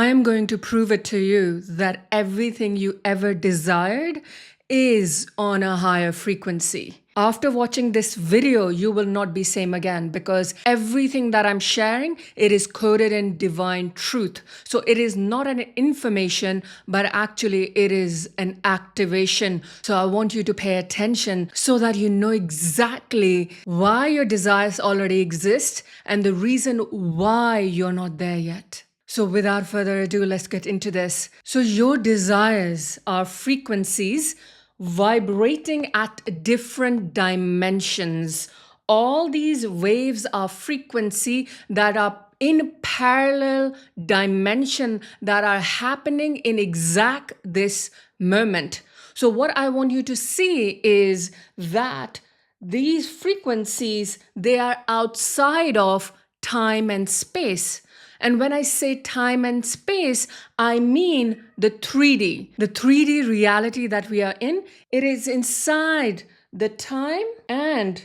I am going to prove it to you that everything you ever desired is on a higher frequency. After watching this video, you will not be same again because everything that I'm sharing, it is coded in divine truth. So it is not an information, but actually it is an activation. So I want you to pay attention so that you know exactly why your desires already exist and the reason why you're not there yet. So without further ado, let's get into this. So your desires are frequencies vibrating at different dimensions. All these waves are frequency that are in parallel dimension that are happening in exact this moment. So what I want you to see is that these frequencies, they are outside of time and space. And when I say time and space, I mean the 3D. The 3D reality that we are in, it is inside the time and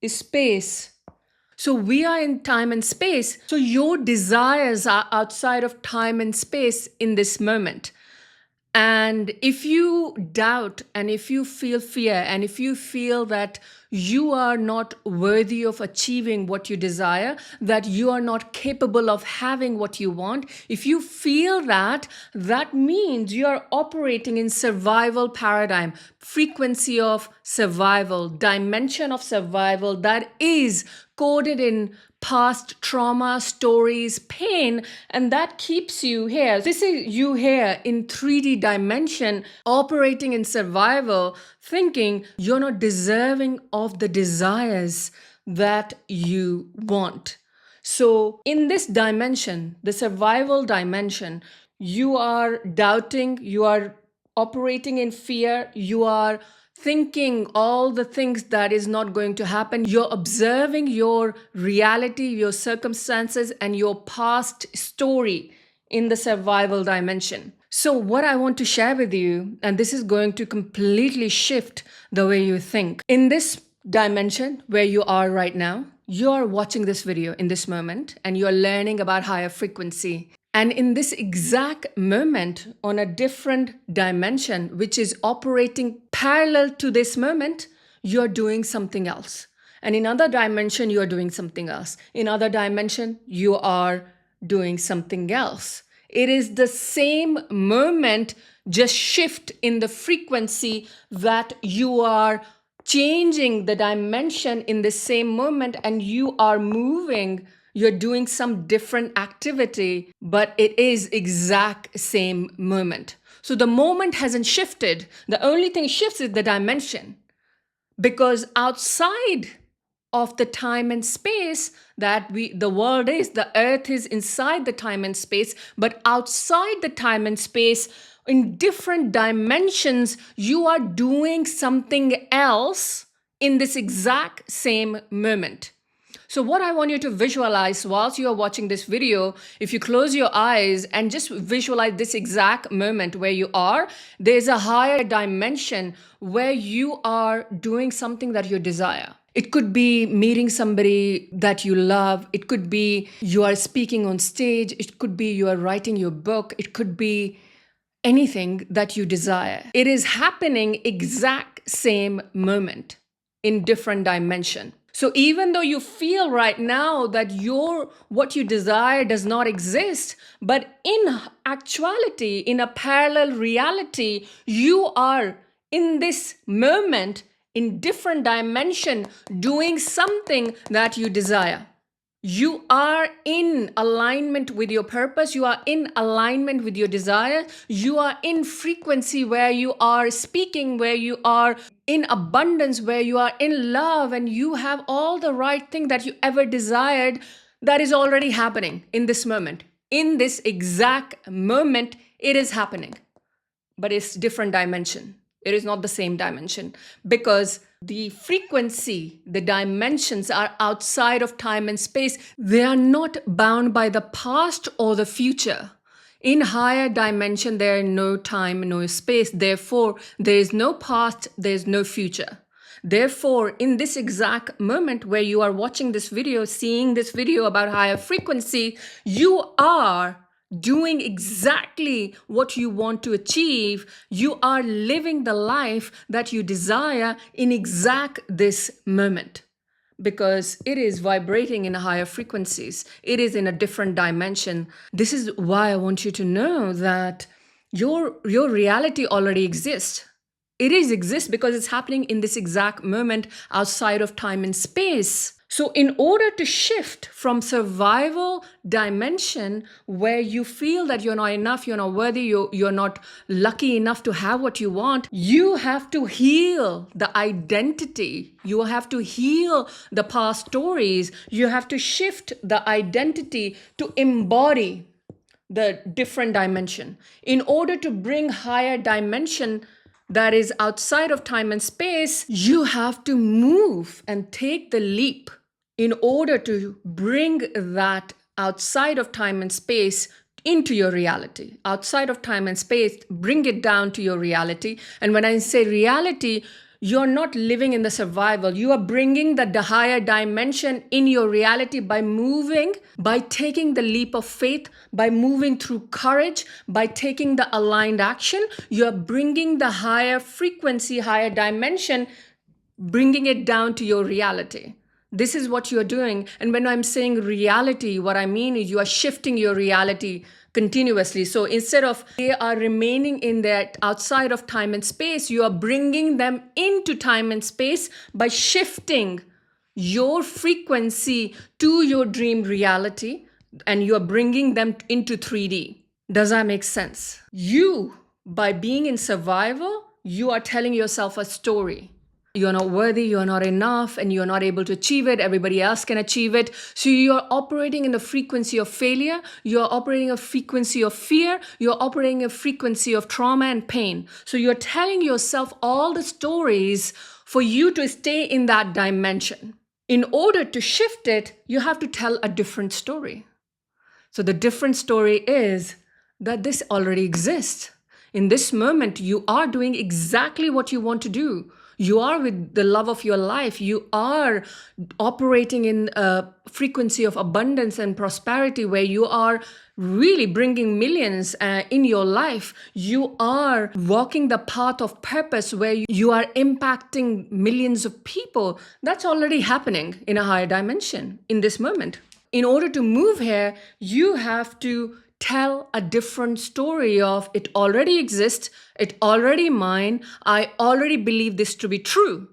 space. So we are in time and space. So your desires are outside of time and space in this moment. And if you doubt and if you feel fear and if you feel that you are not worthy of achieving what you desire, that you are not capable of having what you want, if you feel that, that means you are operating in survival paradigm, frequency of survival, dimension of survival that is coded in past trauma, stories, pain, and that keeps you here. This is you here in 3D dimension, operating in survival, thinking you're not deserving of the desires that you want. So in this dimension, the survival dimension, you are doubting, you are operating in fear, you are thinking all the things that is not going to happen. You're observing your reality, your circumstances, and your past story in the survival dimension. So what I want to share with you, and this is going to completely shift the way you think. In this dimension where you are right now, you're watching this video in this moment and you're learning about higher frequency. And in this exact moment, on a different dimension, which is operating parallel to this moment, you're doing something else. And in other dimension, you're doing something else. In other dimension, you are doing something else. It is the same moment, just shift in the frequency that you are changing the dimension in the same moment and you are moving. You're doing some different activity, but it is exact same moment. So the moment hasn't shifted. The only thing shifts is the dimension. Because outside of the time and space that the world is, the earth is inside the time and space, but outside the time and space, in different dimensions, you are doing something else in this exact same moment. So what I want you to visualize whilst you are watching this video, if you close your eyes and just visualize this exact moment where you are, there's a higher dimension where you are doing something that you desire. It could be meeting somebody that you love. It could be you are speaking on stage. It could be you are writing your book. It could be anything that you desire. It is happening exact same moment in different dimension. So even though you feel right now that what you desire does not exist, but in actuality, in a parallel reality, you are in this moment in different dimension doing something that you desire. You are in alignment with your purpose. You are in alignment with your desire. You are in frequency where you are speaking, where you are in abundance, where you are in love, and you have all the right thing that you ever desired that is already happening in this moment. In this exact moment, it is happening, but it's different dimension. It is not the same dimension because the frequency, the dimensions are outside of time and space. They are not bound by the past or the future. In higher dimension, there is no time, no space. Therefore, there is no past, there is no future. Therefore, in this exact moment where you are watching this video, seeing this video about higher frequency, you are doing exactly what you want to achieve. You are living the life that you desire in exact this moment, because it is vibrating in higher frequencies. It is in a different dimension. This is why I want you to know that your reality already exists. It is exists because it's happening in this exact moment outside of time and space. So in order to shift from survival dimension where you feel that you're not enough, you're not worthy, you're not lucky enough to have what you want, you have to heal the identity. You have to heal the past stories. You have to shift the identity to embody the different dimension. In order to bring higher dimension that is outside of time and space, you have to move and take the leap in order to bring that outside of time and space into your reality. Outside of time and space, bring it down to your reality. And when I say reality, you're not living in the survival. You are bringing the higher dimension in your reality by moving, by taking the leap of faith, by moving through courage, by taking the aligned action. You're bringing the higher frequency, higher dimension, bringing it down to your reality. This is what you're doing. And when I'm saying reality, what I mean is you are shifting your reality continuously. So instead of they are remaining in that outside of time and space, you are bringing them into time and space by shifting your frequency to your dream reality, and you are bringing them into 3D. Does that make sense? You, by being in survival, you are telling yourself a story. You're not worthy, you're not enough, and you're not able to achieve it. Everybody else can achieve it. So you're operating in the frequency of failure. You're operating a frequency of fear. You're operating a frequency of trauma and pain. So you're telling yourself all the stories for you to stay in that dimension. In order to shift it, you have to tell a different story. So the different story is that this already exists. In this moment, you are doing exactly what you want to do. You are with the love of your life. You are operating in a frequency of abundance and prosperity where you are really bringing millions in your life. You are walking the path of purpose where you are impacting millions of people. That's already happening in a higher dimension in this moment. In order to move here, you have to tell a different story of it already exists, it already mine, I already believe this to be true.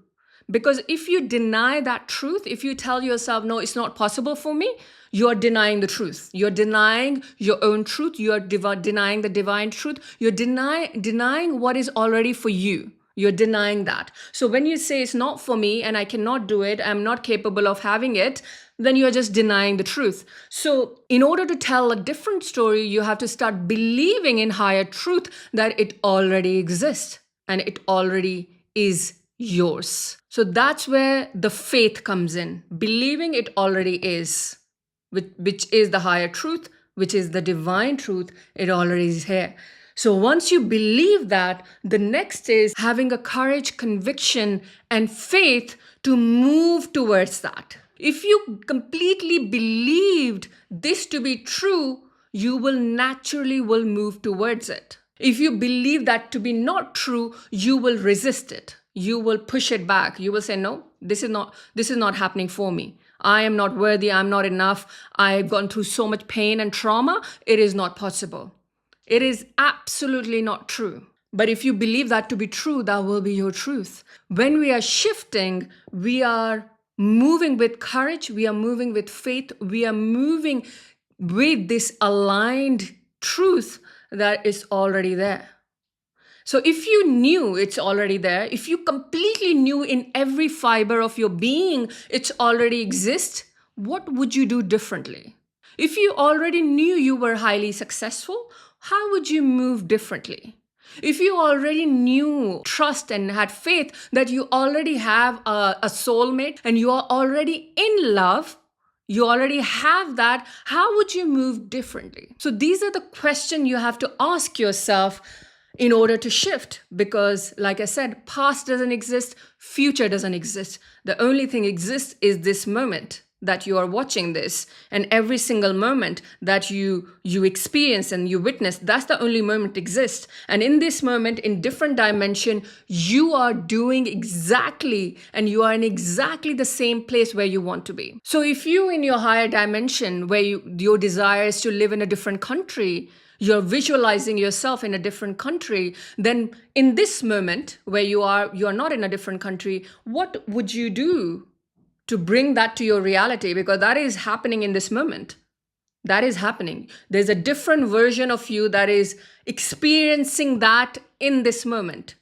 Because if you deny that truth, if you tell yourself, no, it's not possible for me, you're denying the truth. You're denying your own truth. You're denying the divine truth. You're denying what is already for you. You're denying that. So when you say it's not for me and I cannot do it, I'm not capable of having it, then you're just denying the truth. So in order to tell a different story, you have to start believing in higher truth that it already exists and it already is yours. So that's where the faith comes in, believing it already is, which is the higher truth, which is the divine truth. It already is here. So once you believe that, the next is having a courage, conviction, and faith to move towards that. If you completely believed this to be true, you will naturally move towards it. If you believe that to be not true, you will resist it. You will push it back. You will say, no, this is not happening for me. I am not worthy. I'm not enough. I've gone through so much pain and trauma. It is not possible. It is absolutely not true. But if you believe that to be true, that will be your truth. When we are shifting, we are moving with courage, we are moving with faith, we are moving with this aligned truth that is already there. So if you knew it's already there, if you completely knew in every fiber of your being it's already exists, what would you do differently? If you already knew you were highly successful, how would you move differently? If you already knew, trust, and had faith that you already have a soulmate and you are already in love, you already have that, how would you move differently? So these are the questions you have to ask yourself in order to shift. Because like I said, past doesn't exist, future doesn't exist. The only thing exists is this moment. that you are watching this, and every single moment that you experience and you witness, that's the only moment exists. And in this moment, in different dimension, you are doing exactly, and you are in exactly the same place where you want to be. So if you in your higher dimension, where your desire is to live in a different country, you're visualizing yourself in a different country, then in this moment where you are not in a different country, what would you do to bring that to your reality? Because that is happening in this moment. That is happening. There's a different version of you that is experiencing that in this moment,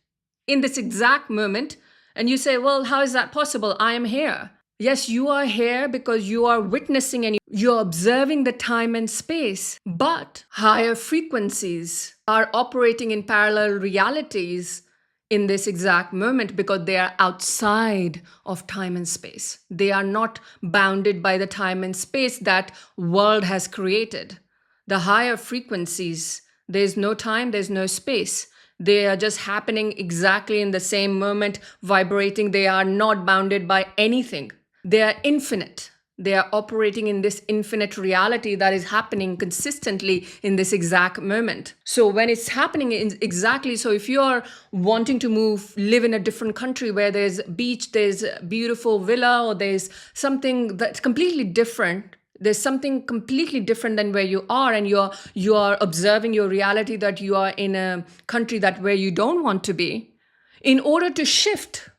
in this exact moment. And you say, well, how is that possible? I am here. Yes, you are here because you are witnessing and you're observing the time and space. But higher frequencies are operating in parallel realities in this exact moment because they are outside of time and space. They are not bounded by the time and space that world has created. The higher frequencies, there's no time, there's no space. They are just happening exactly in the same moment, vibrating. They are not bounded by anything. They are infinite. They are operating in this infinite reality that is happening consistently in this exact moment. So when it's happening exactly, so if you are wanting to live in a different country where there's beach, there's a beautiful villa, or there's something that's completely different, there's something completely different than where you are, and you are observing your reality that you are in a country that where you don't want to be. In order to shift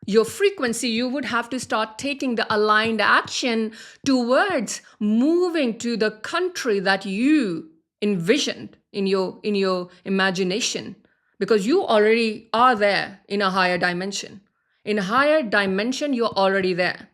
your frequency, you would have to start taking the aligned action towards moving to the country that you envisioned in your imagination, because you already are there in a higher dimension. In a higher dimension, you're already there.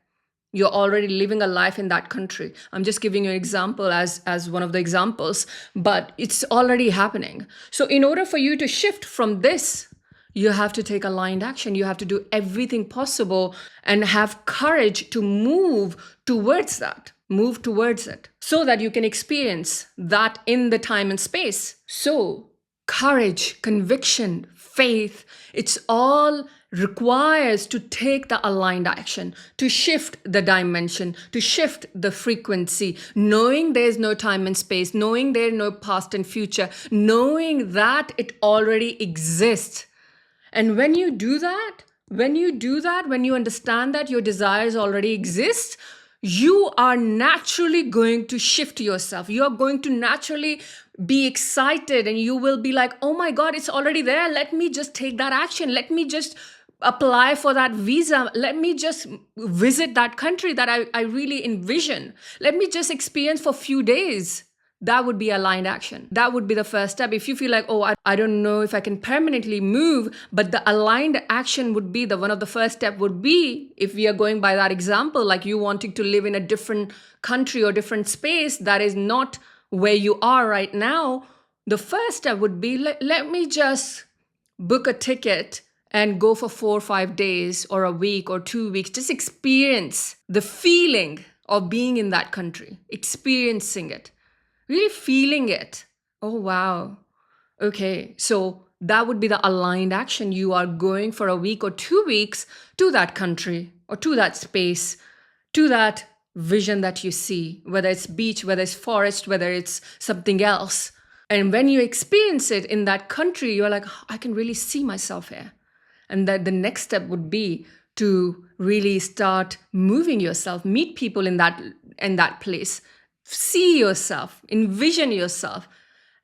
You're already living a life in that country. I'm just giving you an example as one of the examples, but it's already happening. So in order for you to shift from this, you have to take aligned action. You have to do everything possible and have courage to move towards that, move towards it, so that you can experience that in the time and space. So courage, conviction, faith, it's all requires to take the aligned action, to shift the dimension, to shift the frequency, knowing there's no time and space, knowing there's no past and future, knowing that it already exists. And when you do that, when you understand that your desires already exist, you are naturally going to shift yourself. You are going to naturally be excited, and you will be like, oh my God, it's already there. Let me just take that action. Let me just apply for that visa. Let me just visit that country that I really envision. Let me just experience for a few days. That would be aligned action. That would be the first step. If you feel like, oh, I don't know if I can permanently move, but the aligned action would be one of the first step would be, if we are going by that example, like you wanting to live in a different country or different space that is not where you are right now, the first step would be, let me just book a ticket and go for 4 or 5 days or a week or 2 weeks. Just experience the feeling of being in that country, experiencing it. Really feeling it. Oh, wow. Okay, so that would be the aligned action. You are going for a week or 2 weeks to that country or to that space, to that vision that you see, whether it's beach, whether it's forest, whether it's something else. And when you experience it in that country, you're like, oh, I can really see myself here. And that the next step would be to really start moving yourself, meet people in that place. See yourself, envision yourself.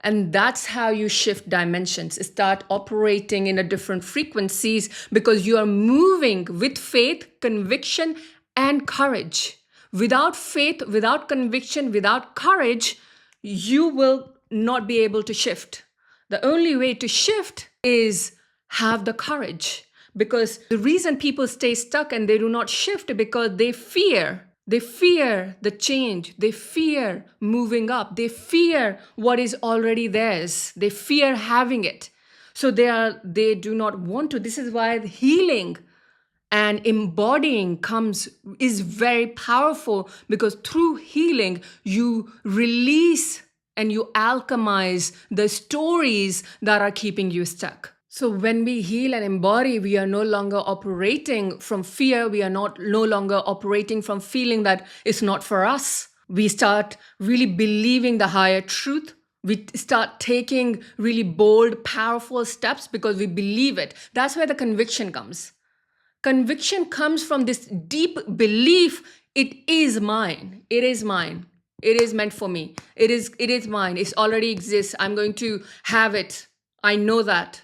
And that's how you shift dimensions. Start operating in a different frequencies because you are moving with faith, conviction, and courage. Without faith, without conviction, without courage, you will not be able to shift. The only way to shift is have the courage. Because the reason people stay stuck and they do not shift because they fear. They fear the change. They fear moving up. They fear what is already theirs. They fear having it. So they do not want to. This is why the healing and embodying is very powerful, because through healing, you release and you alchemize the stories that are keeping you stuck. So when we heal and embody, we are no longer operating from fear. We are no longer operating from feeling that it's not for us. We start really believing the higher truth. We start taking really bold, powerful steps because we believe it. That's where the conviction comes. Conviction comes from this deep belief, it is mine. It is mine. It is meant for me. It is mine. It already exists. I'm going to have it. I know that.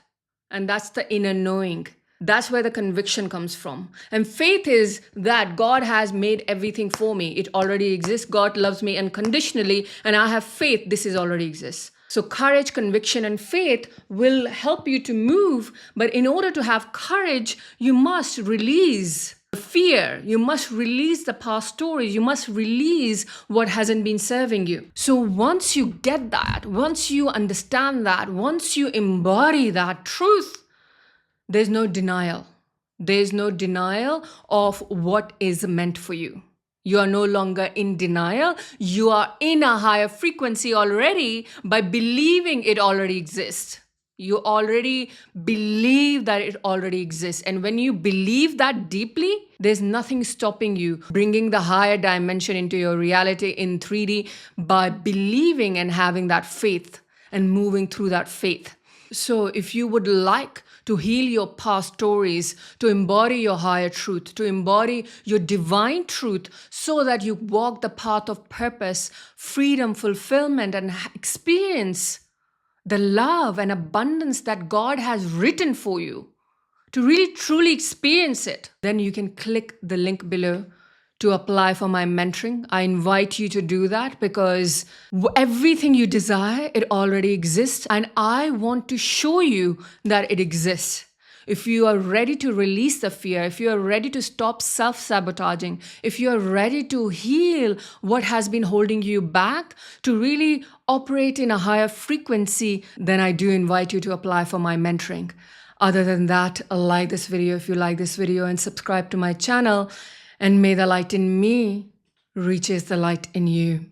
And that's the inner knowing. That's where the conviction comes from. And faith is that God has made everything for me. It already exists. God loves me unconditionally, and I have faith this is already exists. So courage, conviction, and faith will help you to move. But in order to have courage, you must release fear. You must release the past stories. You must release what hasn't been serving you. So once you get that, once you understand that, once you embody that truth, there's no denial. There's no denial of what is meant for you. You are no longer in denial. You are in a higher frequency already by believing it already exists. You already believe that it already exists. And when you believe that deeply, there's nothing stopping you bringing the higher dimension into your reality in 3D by believing and having that faith and moving through that faith. So if you would like to heal your past stories, to embody your higher truth, to embody your divine truth so that you walk the path of purpose, freedom, fulfillment, and experience the love and abundance that God has written for you, to really truly experience it, then you can click the link below to apply for my mentoring. I invite you to do that because everything you desire, it already exists. And I want to show you that it exists. If you are ready to release the fear, if you are ready to stop self-sabotaging, if you are ready to heal what has been holding you back, to really operate in a higher frequency, then I do invite you to apply for my mentoring. Other than that, like this video if you like this video and subscribe to my channel. And may the light in me reaches the light in you.